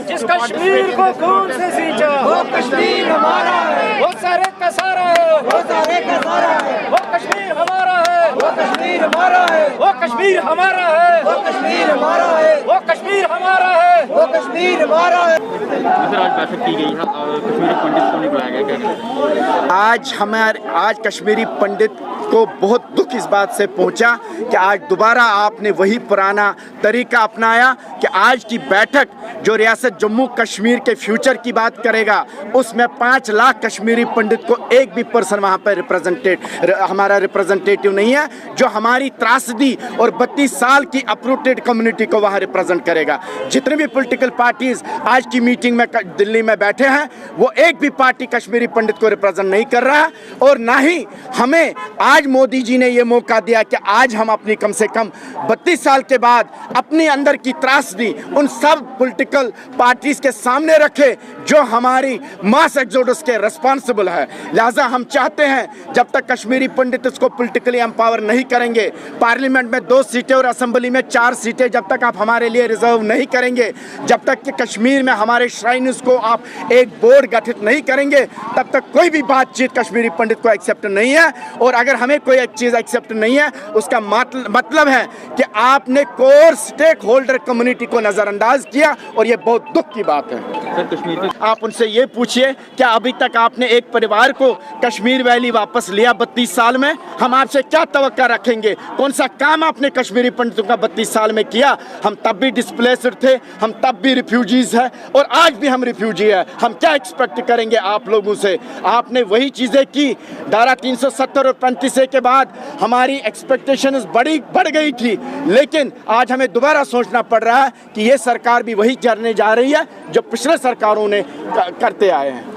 जिस कश्मीर को खून से सींचा वो कश्मीर हमारा है, वो सारे का सारा है, वो सारे का सारा है, वो कश्मीर हमारा है, वो कश्मीर हमारा है, वो कश्मीर हमारा है, वो कश्मीर हमारा है, वो कश्मीर हमारा है, वो कश्मीर हमारा है। सर आज बैठक की गई है और कश्मीरी पंडित को नहीं बुलाया गया, क्या करें? आज कश्मीरी पंडित को बहुत दुख इस बात से पहुंचा कि आज दोबारा आपने वही पुराना तरीका अपनाया कि आज की बैठक जो रियासत जम्मू कश्मीर के फ्यूचर की बात करेगा उसमें 5 लाख कश्मीरी पंडित को एक भी पर्सन वहां पर हमारा रिप्रेजेंटेटिव नहीं है जो हमारी त्रासदी और 32 साल की अपरूटेड कम्युनिटी को वहां रिप्रेजेंट करेगा। जितने भी पॉलिटिकल पार्टीज आज की मीटिंग में दिल्ली में बैठे हैं वो एक भी पार्टी कश्मीरी पंडित को रिप्रेजेंट नहीं कर रहा है और ना ही हमें आज मोदी जी ने ये मौका दिया कि आज हम अपनी कम से कम 32 साल के बाद अपने अंदर की त्रासदी उन सब पॉलिटिकल पार्टीज के सामने रखे जो हमारी मास एक्सोडस के रिस्पॉन्सिबल है। लिहाजा हम चाहते हैं जब तक कश्मीरी पंडित इसको पॉलिटिकली एम्पावर नहीं करेंगे, पार्लियामेंट में 2 सीटें और असेंबली में 4 सीटें जब तक आप हमारे लिए रिजर्व नहीं करेंगे, जब तक कि कश्मीर में हमारे श्राइन्स को आप एक बोर्ड गठित नहीं करेंगे, तब तक कोई भी बातचीत कश्मीरी पंडित को एक्सेप्ट नहीं है। और अगर हमें कोई एक चीज़ एक्सेप्ट नहीं है उसका मतलब है कि आपने कोर स्टेक होल्डर कम्युनिटी को नज़रअंदाज किया और ये बहुत दुख की बात है। सर कश्मीर में आप उनसे ये पूछिए क्या अभी तक आपने एक परिवार को कश्मीर वैली वापस लिया 32 साल में? हम आपसे क्या तवक्का रखेंगे? कौन सा काम आपने कश्मीरी पंडितों का 32 साल में किया? हम तब भी डिस्प्लेस्ड थे, हम तब भी रिफ्यूजीज हैं और आज भी हम रिफ्यूजी हैं। हम क्या एक्सपेक्ट करेंगे आप लोगों से? आपने वही चीज़ें की। धारा 370 और 35A के बाद हमारी एक्सपेक्टेशन बढ़ गई थी, लेकिन आज हमें दोबारा सोचना पड़ रहा है कि ये सरकार भी वही करने जा रही है जो पिछले सरकारों ने करते आए हैं।